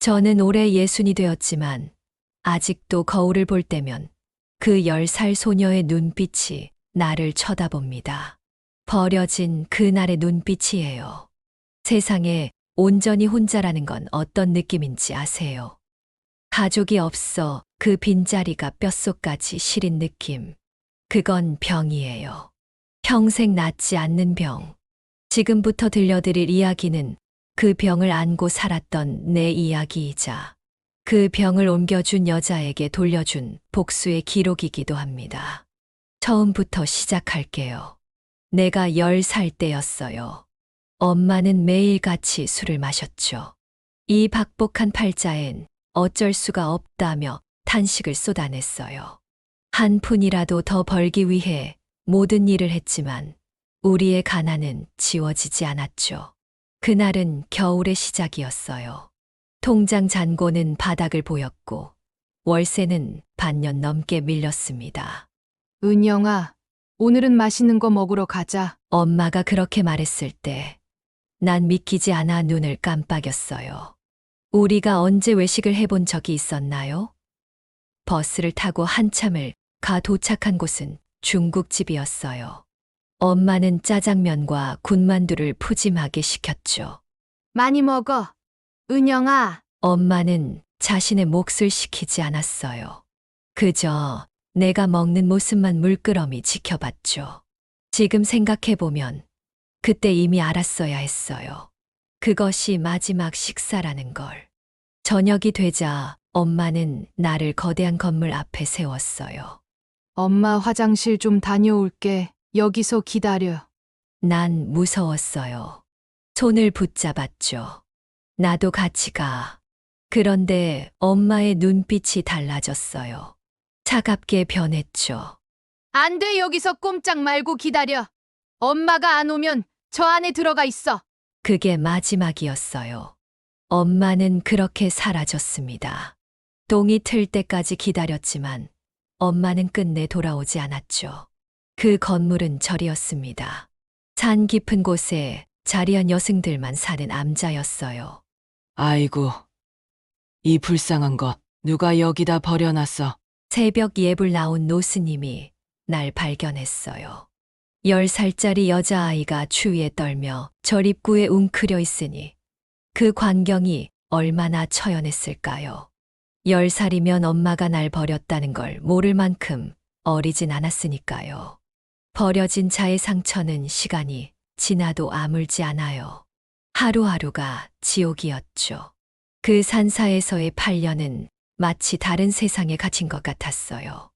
저는 올해 60이 되었지만 아직도 거울을 볼 때면 그 10살 소녀의 눈빛이 나를 쳐다봅니다. 버려진 그날의 눈빛이에요. 세상에 온전히 혼자라는 건 어떤 느낌인지 아세요? 가족이 없어 그 빈자리가 뼛속까지 시린 느낌. 그건 병이에요. 평생 낫지 않는 병. 지금부터 들려드릴 이야기는 그 병을 안고 살았던 내 이야기이자 그 병을 옮겨준 여자에게 돌려준 복수의 기록이기도 합니다. 처음부터 시작할게요. 내가 10살 때였어요. 엄마는 매일같이 술을 마셨죠. 이 박복한 팔자엔 어쩔 수가 없다며 탄식을 쏟아냈어요. 한 푼이라도 더 벌기 위해 모든 일을 했지만 우리의 가난은 지워지지 않았죠. 그날은 겨울의 시작이었어요. 통장 잔고는 바닥을 보였고 월세는 반년 넘게 밀렸습니다. 은영아, 오늘은 맛있는 거 먹으러 가자. 엄마가 그렇게 말했을 때 난 믿기지 않아 눈을 깜빡였어요. 우리가 언제 외식을 해본 적이 있었나요? 버스를 타고 한참을 가 도착한 곳은 중국집이었어요. 엄마는 짜장면과 군만두를 푸짐하게 시켰죠. 많이 먹어. 은영아, 엄마는 자신의 몫을 시키지 않았어요. 그저 내가 먹는 모습만 물끄러미 지켜봤죠. 지금 생각해보면 그때 이미 알았어야 했어요. 그것이 마지막 식사라는 걸. 저녁이 되자 엄마는 나를 거대한 건물 앞에 세웠어요. 엄마 화장실 좀 다녀올게. 여기서 기다려. 난 무서웠어요. 손을 붙잡았죠. 나도 같이 가. 그런데 엄마의 눈빛이 달라졌어요. 차갑게 변했죠. 안 돼, 여기서 꼼짝 말고 기다려. 엄마가 안 오면 저 안에 들어가 있어. 그게 마지막이었어요. 엄마는 그렇게 사라졌습니다. 동이 틀 때까지 기다렸지만 엄마는 끝내 돌아오지 않았죠. 그 건물은 절이었습니다. 산 깊은 곳에 자리한 여승들만 사는 암자였어요. 아이고, 이 불쌍한 것 누가 여기다 버려놨어. 새벽 예불 나온 노스님이 날 발견했어요. 10살짜리 여자아이가 추위에 떨며 절 입구에 웅크려 있으니 그 광경이 얼마나 처연했을까요? 10살이면 엄마가 날 버렸다는 걸 모를 만큼 어리진 않았으니까요. 버려진 자의 상처는 시간이 지나도 아물지 않아요. 하루하루가 지옥이었죠. 그 산사에서의 8년은 마치 다른 세상에 갇힌 것 같았어요.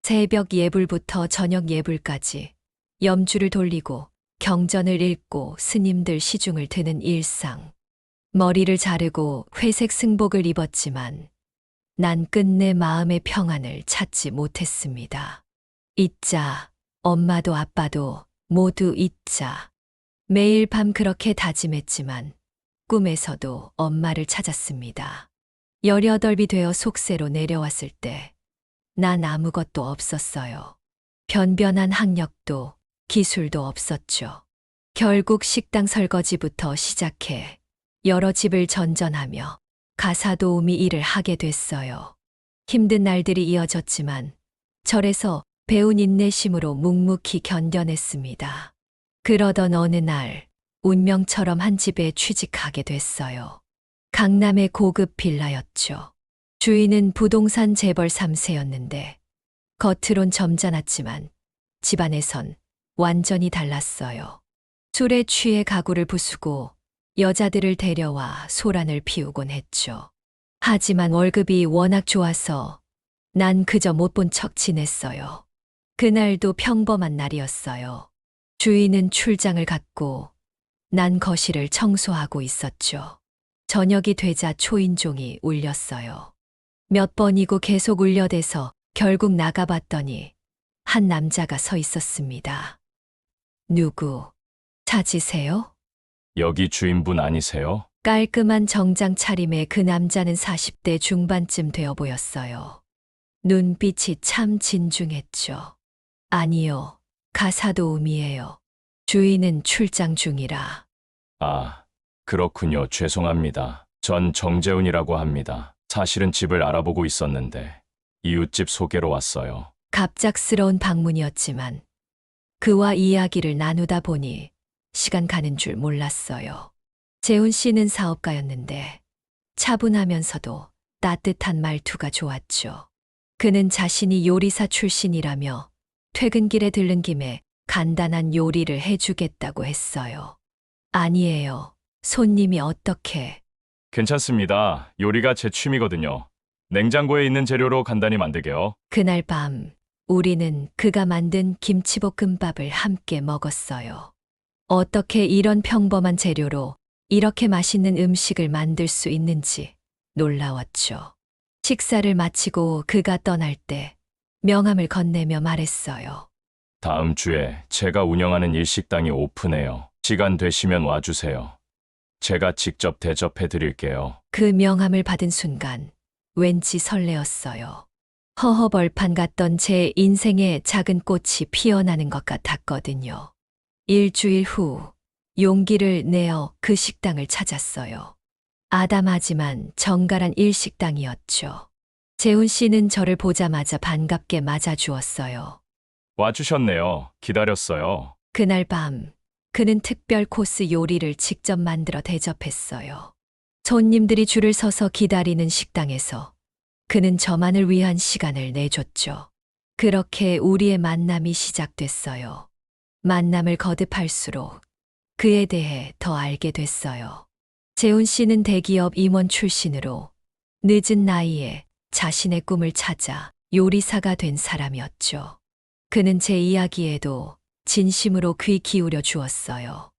새벽 예불부터 저녁 예불까지 염주를 돌리고 경전을 읽고 스님들 시중을 드는 일상. 머리를 자르고 회색 승복을 입었지만 난 끝내 마음의 평안을 찾지 못했습니다. 잊자, 엄마도 아빠도 모두 잊자. 매일 밤 그렇게 다짐했지만 꿈에서도 엄마를 찾았습니다. 18이 되어 속세로 내려왔을 때 난 아무것도 없었어요. 변변한 학력도 기술도 없었죠. 결국 식당 설거지부터 시작해 여러 집을 전전하며 가사도우미 일을 하게 됐어요. 힘든 날들이 이어졌지만 절에서 배운 인내심으로 묵묵히 견뎌냈습니다. 그러던 어느 날 운명처럼 한 집에 취직하게 됐어요. 강남의 고급 빌라였죠. 주인은 부동산 재벌 3세였는데 겉으론 점잖았지만 집안에선 완전히 달랐어요. 술에 취해 가구를 부수고 여자들을 데려와 소란을 피우곤 했죠. 하지만 월급이 워낙 좋아서 난 그저 못 본 척 지냈어요. 그날도 평범한 날이었어요. 주인은 출장을 갔고 난 거실을 청소하고 있었죠. 저녁이 되자 초인종이 울렸어요. 몇 번이고 계속 울려대서 결국 나가봤더니 한 남자가 서 있었습니다. 누구 찾으세요? 여기 주인분 아니세요? 깔끔한 정장 차림의 그 남자는 40대 중반쯤 되어 보였어요. 눈빛이 참 진중했죠. 아니요, 가사도우미예요. 주인은 출장 중이라. 아, 그렇군요. 죄송합니다. 전 정재훈이라고 합니다. 사실은 집을 알아보고 있었는데 이웃집 소개로 왔어요. 갑작스러운 방문이었지만 그와 이야기를 나누다 보니 시간 가는 줄 몰랐어요. 재훈 씨는 사업가였는데 차분하면서도 따뜻한 말투가 좋았죠. 그는 자신이 요리사 출신이라며 퇴근길에 들른 김에 간단한 요리를 해주겠다고 했어요. 아니에요. 손님이 어떻게. 괜찮습니다. 요리가 제 취미거든요. 냉장고에 있는 재료로 간단히 만들게요. 그날 밤 우리는 그가 만든 김치볶음밥을 함께 먹었어요. 어떻게 이런 평범한 재료로 이렇게 맛있는 음식을 만들 수 있는지 놀라웠죠. 식사를 마치고 그가 떠날 때 명함을 건네며 말했어요. 다음 주에 제가 운영하는 일식당이 오픈해요. 시간 되시면 와주세요. 제가 직접 대접해 드릴게요. 그 명함을 받은 순간 왠지 설레었어요. 허허벌판 같던 제 인생에 작은 꽃이 피어나는 것 같았거든요. 일주일 후 용기를 내어 그 식당을 찾았어요. 아담하지만 정갈한 일식당이었죠. 재훈 씨는 저를 보자마자 반갑게 맞아주었어요. 와주셨네요. 기다렸어요. 그날 밤 그는 특별 코스 요리를 직접 만들어 대접했어요. 손님들이 줄을 서서 기다리는 식당에서 그는 저만을 위한 시간을 내줬죠. 그렇게 우리의 만남이 시작됐어요. 만남을 거듭할수록 그에 대해 더 알게 됐어요. 재훈 씨는 대기업 임원 출신으로 늦은 나이에 자신의 꿈을 찾아 요리사가 된 사람이었죠. 그는 제 이야기에도 진심으로 귀 기울여 주었어요.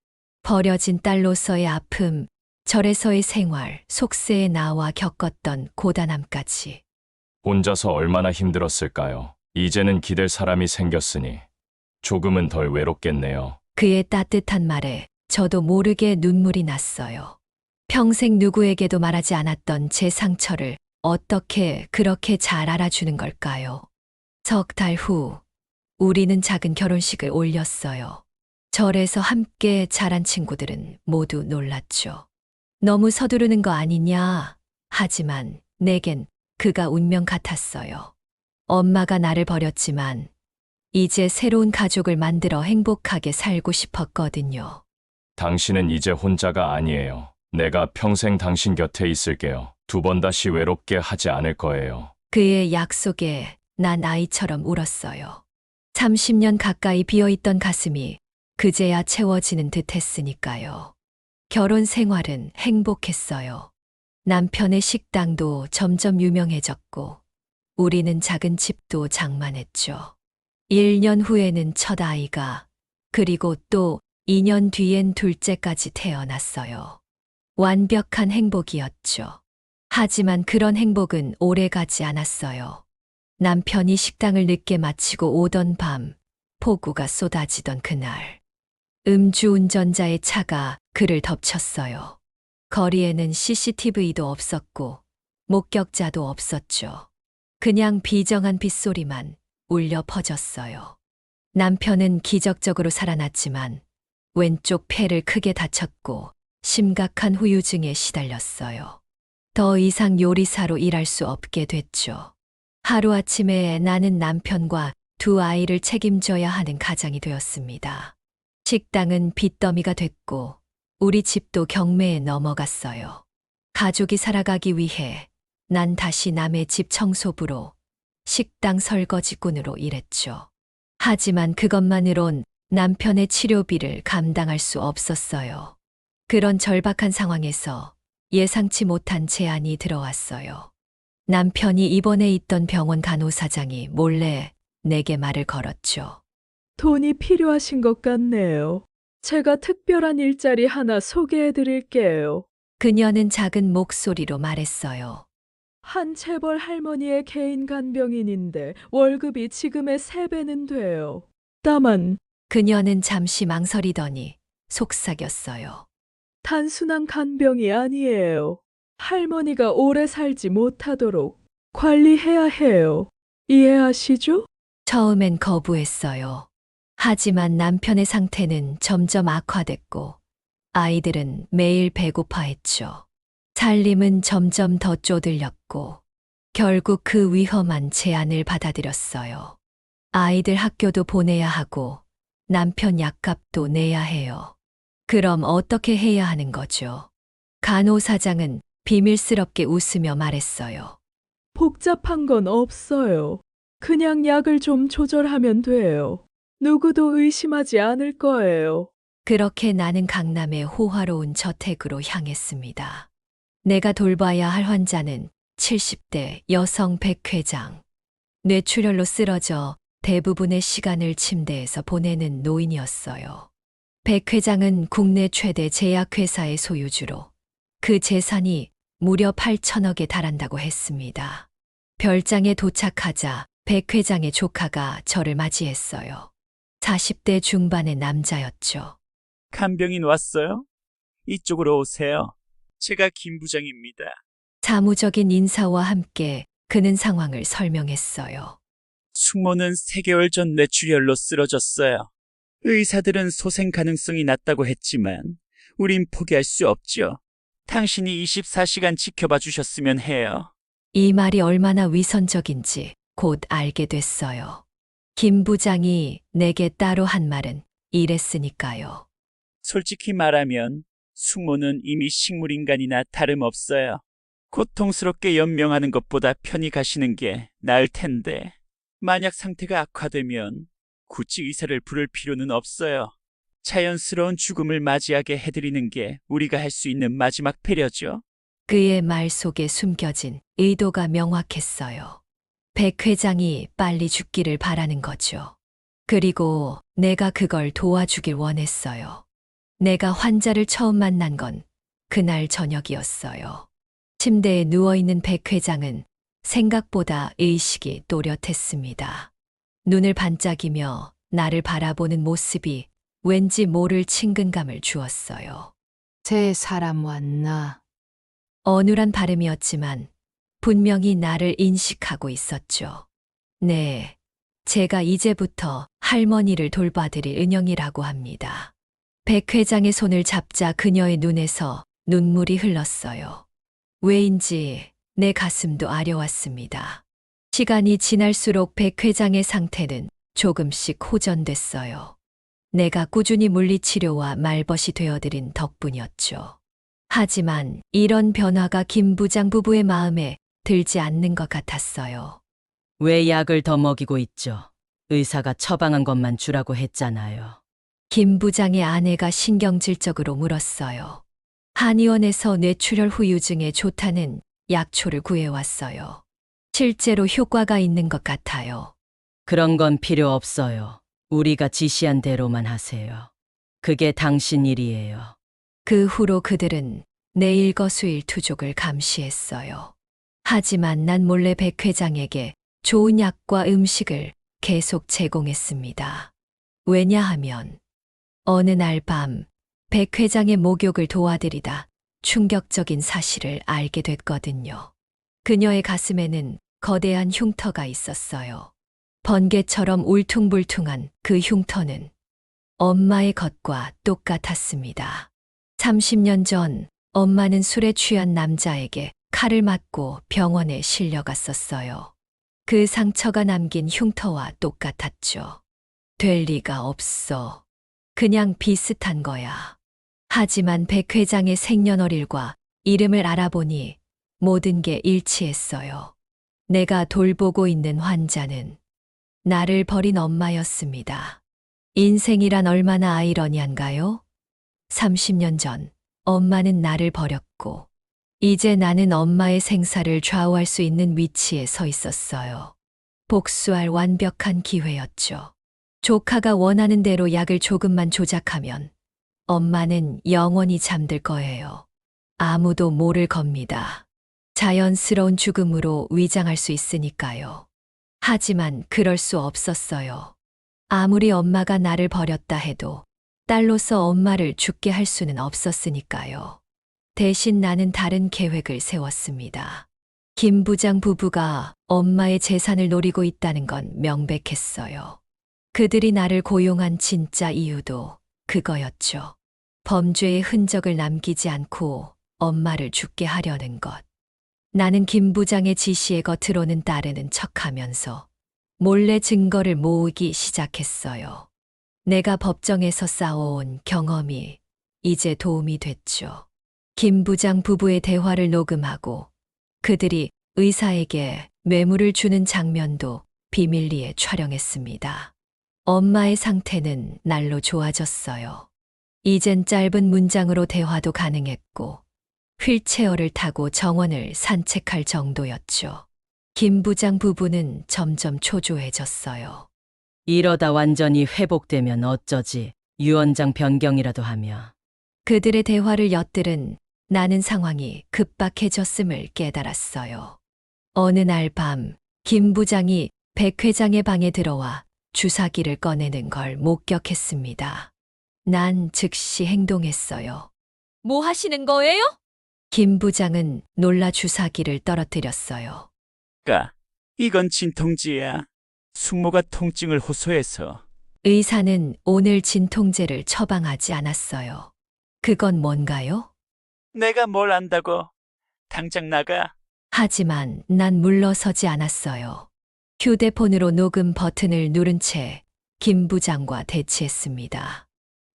버려진 딸로서의 아픔, 절에서의 생활, 속세에 나와 겪었던 고단함까지. 혼자서 얼마나 힘들었을까요? 이제는 기댈 사람이 생겼으니 조금은 덜 외롭겠네요. 그의 따뜻한 말에 저도 모르게 눈물이 났어요. 평생 누구에게도 말하지 않았던 제 상처를 어떻게 그렇게 잘 알아주는 걸까요? 석 달 후, 우리는 작은 결혼식을 올렸어요. 절에서 함께 자란 친구들은 모두 놀랐죠. 너무 서두르는 거 아니냐? 하지만 내겐 그가 운명 같았어요. 엄마가 나를 버렸지만 이제 새로운 가족을 만들어 행복하게 살고 싶었거든요. 당신은 이제 혼자가 아니에요. 내가 평생 당신 곁에 있을게요. 두 번 다시 외롭게 하지 않을 거예요. 그의 약속에 난 아이처럼 울었어요. 30년 가까이 비어있던 가슴이 그제야 채워지는 듯 했으니까요. 결혼 생활은 행복했어요. 남편의 식당도 점점 유명해졌고, 우리는 작은 집도 장만했죠. 1년 후에는 첫 아이가, 그리고 또 2년 뒤엔 둘째까지 태어났어요. 완벽한 행복이었죠. 하지만 그런 행복은 오래 가지 않았어요. 남편이 식당을 늦게 마치고 오던 밤, 폭우가 쏟아지던 그날. 음주운전자의 차가 그를 덮쳤어요. 거리에는 CCTV도 없었고, 목격자도 없었죠. 그냥 비정한 빗소리만 울려 퍼졌어요. 남편은 기적적으로 살아났지만, 왼쪽 폐를 크게 다쳤고, 심각한 후유증에 시달렸어요. 더 이상 요리사로 일할 수 없게 됐죠. 하루아침에 나는 남편과 두 아이를 책임져야 하는 가장이 되었습니다. 식당은 빚더미가 됐고 우리 집도 경매에 넘어갔어요. 가족이 살아가기 위해 난 다시 남의 집 청소부로 식당 설거지꾼으로 일했죠. 하지만 그것만으론 남편의 치료비를 감당할 수 없었어요. 그런 절박한 상황에서 예상치 못한 제안이 들어왔어요. 남편이 입원해 있던 병원 간호사장이 몰래 내게 말을 걸었죠. 돈이 필요하신 것 같네요. 제가 특별한 일자리 하나 소개해 드릴게요. 그녀는 작은 목소리로 말했어요. 한 재벌 할머니의 개인 간병인인데 월급이 지금의 3배는 돼요. 다만 그녀는 잠시 망설이더니 속삭였어요. 단순한 간병이 아니에요. 할머니가 오래 살지 못하도록 관리해야 해요. 이해하시죠? 처음엔 거부했어요. 하지만 남편의 상태는 점점 악화됐고 아이들은 매일 배고파했죠. 살림은 점점 더 쪼들렸고 결국 그 위험한 제안을 받아들였어요. 아이들 학교도 보내야 하고 남편 약값도 내야 해요. 그럼 어떻게 해야 하는 거죠? 간호사장은 비밀스럽게 웃으며 말했어요. 복잡한 건 없어요. 그냥 약을 좀 조절하면 돼요. 누구도 의심하지 않을 거예요. 그렇게 나는 강남의 호화로운 저택으로 향했습니다. 내가 돌봐야 할 환자는 70대 여성 백 회장. 뇌출혈로 쓰러져 대부분의 시간을 침대에서 보내는 노인이었어요. 백 회장은 국내 최대 제약회사의 소유주로 그 재산이 무려 8천억에 달한다고 했습니다. 별장에 도착하자 백 회장의 조카가 저를 맞이했어요. 40대 중반의 남자였죠. 간병인 왔어요? 이쪽으로 오세요. 제가 김 부장입니다. 사무적인 인사와 함께 그는 상황을 설명했어요. 숙모는 3개월 전 뇌출혈로 쓰러졌어요. 의사들은 소생 가능성이 낮다고 했지만 우린 포기할 수 없죠. 당신이 24시간 지켜봐 주셨으면 해요. 이 말이 얼마나 위선적인지 곧 알게 됐어요. 김 부장이 내게 따로 한 말은 이랬으니까요. 솔직히 말하면 숙모는 이미 식물인간이나 다름없어요. 고통스럽게 연명하는 것보다 편히 가시는 게 나을 텐데 만약 상태가 악화되면 굳이 의사를 부를 필요는 없어요. 자연스러운 죽음을 맞이하게 해드리는 게 우리가 할 수 있는 마지막 배려죠. 그의 말 속에 숨겨진 의도가 명확했어요. 백 회장이 빨리 죽기를 바라는 거죠. 그리고 내가 그걸 도와주길 원했어요. 내가 환자를 처음 만난 건 그날 저녁이었어요. 침대에 누워있는 백 회장은 생각보다 의식이 또렷했습니다. 눈을 반짝이며 나를 바라보는 모습이 왠지 모를 친근감을 주었어요. 새 사람 왔나? 어눌한 발음이었지만 분명히 나를 인식하고 있었죠. 네, 제가 이제부터 할머니를 돌봐드릴 은영이라고 합니다. 백 회장의 손을 잡자 그녀의 눈에서 눈물이 흘렀어요. 왜인지 내 가슴도 아려왔습니다. 시간이 지날수록 백 회장의 상태는 조금씩 호전됐어요. 내가 꾸준히 물리치료와 말벗이 되어드린 덕분이었죠. 하지만 이런 변화가 김 부장 부부의 마음에 들지 않는 것 같았어요. 왜 약을 더 먹이고 있죠? 의사가 처방한 것만 주라고 했잖아요. 김 부장의 아내가 신경질적으로 물었어요. 한의원에서 뇌출혈 후유증에 좋다는 약초를 구해왔어요. 실제로 효과가 있는 것 같아요. 그런 건 필요 없어요. 우리가 지시한 대로만 하세요. 그게 당신 일이에요. 그 후로 그들은 내 일거수일투족을 감시했어요. 하지만 난 몰래 백 회장에게 좋은 약과 음식을 계속 제공했습니다. 왜냐하면 어느 날 밤 백 회장의 목욕을 도와드리다 충격적인 사실을 알게 됐거든요. 그녀의 가슴에는 거대한 흉터가 있었어요. 번개처럼 울퉁불퉁한 그 흉터는 엄마의 것과 똑같았습니다. 30년 전 엄마는 술에 취한 남자에게 칼을 맞고 병원에 실려갔었어요. 그 상처가 남긴 흉터와 똑같았죠. 될 리가 없어. 그냥 비슷한 거야. 하지만 백 회장의 생년월일과 이름을 알아보니 모든 게 일치했어요. 내가 돌보고 있는 환자는 나를 버린 엄마였습니다. 인생이란 얼마나 아이러니한가요? 30년 전 엄마는 나를 버렸고 이제 나는 엄마의 생사를 좌우할 수 있는 위치에 서 있었어요. 복수할 완벽한 기회였죠. 조카가 원하는 대로 약을 조금만 조작하면 엄마는 영원히 잠들 거예요. 아무도 모를 겁니다. 자연스러운 죽음으로 위장할 수 있으니까요. 하지만 그럴 수 없었어요. 아무리 엄마가 나를 버렸다 해도 딸로서 엄마를 죽게 할 수는 없었으니까요. 대신 나는 다른 계획을 세웠습니다. 김 부장 부부가 엄마의 재산을 노리고 있다는 건 명백했어요. 그들이 나를 고용한 진짜 이유도 그거였죠. 범죄의 흔적을 남기지 않고 엄마를 죽게 하려는 것. 나는 김 부장의 지시에 겉으로는 따르는 척하면서 몰래 증거를 모으기 시작했어요. 내가 법정에서 쌓아온 경험이 이제 도움이 됐죠. 김 부장 부부의 대화를 녹음하고 그들이 의사에게 뇌물을 주는 장면도 비밀리에 촬영했습니다. 엄마의 상태는 날로 좋아졌어요. 이젠 짧은 문장으로 대화도 가능했고 휠체어를 타고 정원을 산책할 정도였죠. 김 부장 부부는 점점 초조해졌어요. 이러다 완전히 회복되면 어쩌지? 유언장 변경이라도 하며. 그들의 대화를 엿들은 나는 상황이 급박해졌음을 깨달았어요. 어느 날 밤, 김 부장이 백 회장의 방에 들어와 주사기를 꺼내는 걸 목격했습니다. 난 즉시 행동했어요. 뭐 하시는 거예요? 김 부장은 놀라 주사기를 떨어뜨렸어요. 이건 진통제야. 숙모가 통증을 호소해서. 의사는 오늘 진통제를 처방하지 않았어요. 그건 뭔가요? 내가 뭘 안다고. 당장 나가. 하지만 난 물러서지 않았어요. 휴대폰으로 녹음 버튼을 누른 채 김 부장과 대치했습니다.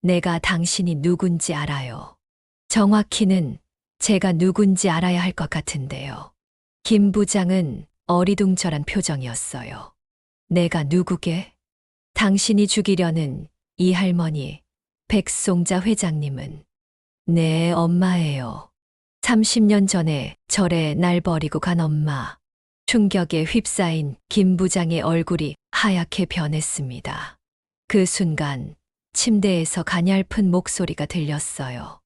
내가 당신이 누군지 알아요. 정확히는 제가 누군지 알아야 할 것 같은데요. 김 부장은 어리둥절한 표정이었어요. 내가 누구게? 당신이 죽이려는 이 할머니, 백송자 회장님은 내 엄마예요. 30년 전에 절에 날 버리고 간 엄마. 충격에 휩싸인 김 부장의 얼굴이 하얗게 변했습니다. 그 침대에서 가냘픈 목소리가 들렸어요.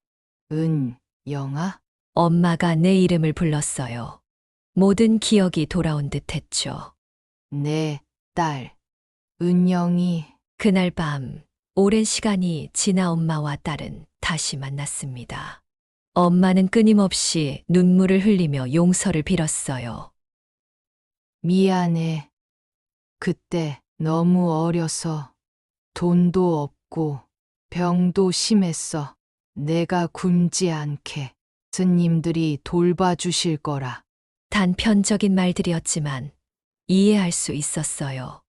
영아? 엄마가 내 이름을 불렀어요. 모든 기억이 돌아온 듯 했죠. 내 딸, 은영이. 그날 밤, 오랜 시간이 지나 엄마와 딸은 다시 만났습니다. 엄마는 끊임없이 눈물을 흘리며 용서를 빌었어요. 미안해. 그때 너무 어려서 돈도 없고 병도 심했어. 내가 굶지 않게 스님들이 돌봐주실 거라. 단편적인 말들이었지만 이해할 수 있었어요.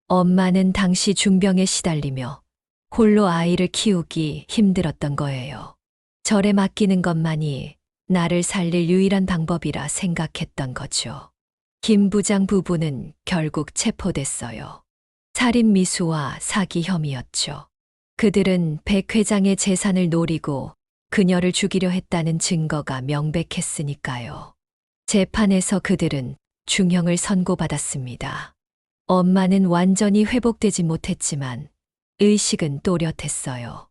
엄마는 당시 중병에 시달리며 홀로 아이를 키우기 힘들었던 거예요. 절에 맡기는 것만이 나를 살릴 유일한 방법이라 생각했던 거죠. 김 부장 부부는 결국 체포됐어요. 살인 미수와 사기 혐의였죠. 그들은 백 회장의 재산을 노리고 그녀를 죽이려 했다는 증거가 명백했으니까요. 재판에서 그들은 중형을 선고받았습니다. 엄마는 완전히 회복되지 못했지만 의식은 또렷했어요.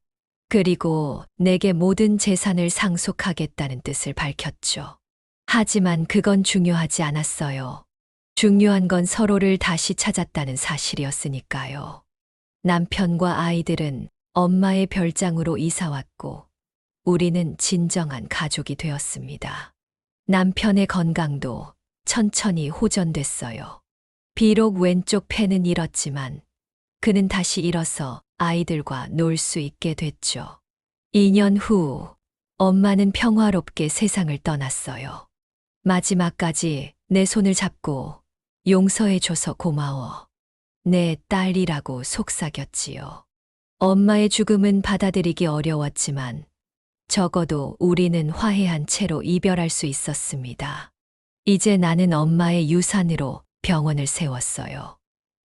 그리고 내게 모든 재산을 상속하겠다는 뜻을 밝혔죠. 하지만 그건 중요하지 않았어요. 중요한 건 서로를 다시 찾았다는 사실이었으니까요. 남편과 아이들은 엄마의 별장으로 이사왔고 우리는 진정한 가족이 되었습니다. 남편의 건강도 천천히 호전됐어요. 비록 왼쪽 폐는 잃었지만 그는 다시 일어서 아이들과 놀 수 있게 됐죠. 2년 후 엄마는 평화롭게 세상을 떠났어요. 마지막까지 내 손을 잡고 용서해줘서 고마워. 내 딸이라고 속삭였지요. 엄마의 죽음은 받아들이기 어려웠지만 적어도 우리는 화해한 채로 이별할 수 있었습니다. 이제 나는 엄마의 유산으로 병원을 세웠어요.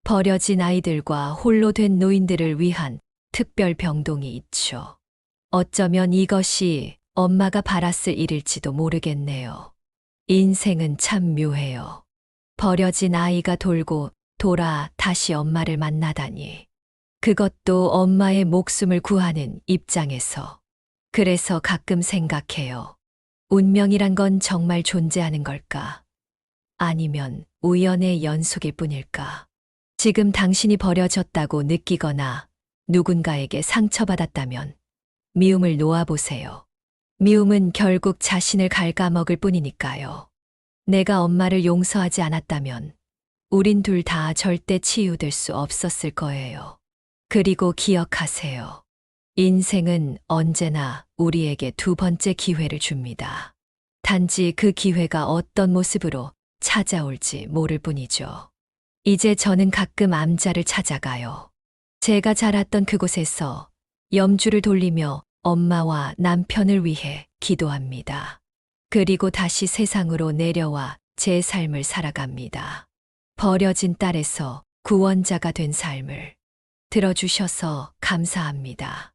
버려진 아이들과 홀로 된 노인들을 위한 특별 병동이 있죠. 어쩌면 이것이 엄마가 바랐을 일일지도 모르겠네요. 인생은 참 묘해요. 버려진 아이가 돌고 돌아 다시 엄마를 만나다니. 그것도 엄마의 목숨을 구하는 입장에서. 그래서 가끔 생각해요. 운명이란 건 정말 존재하는 걸까? 아니면 우연의 연속일 뿐일까? 지금 당신이 버려졌다고 느끼거나 누군가에게 상처받았다면 미움을 놓아보세요. 미움은 결국 자신을 갉아먹을 뿐이니까요. 내가 엄마를 용서하지 않았다면 우린 둘 다 절대 치유될 수 없었을 거예요. 그리고 기억하세요. 인생은 언제나 우리에게 두 번째 기회를 줍니다. 단지 그 기회가 어떤 모습으로 찾아올지 모를 뿐이죠. 이제 저는 가끔 암자를 찾아가요. 제가 자랐던 그곳에서 염주를 돌리며 엄마와 남편을 위해 기도합니다. 그리고 다시 세상으로 내려와 제 삶을 살아갑니다. 버려진 딸에서 구원자가 된 삶을 들어주셔서 감사합니다.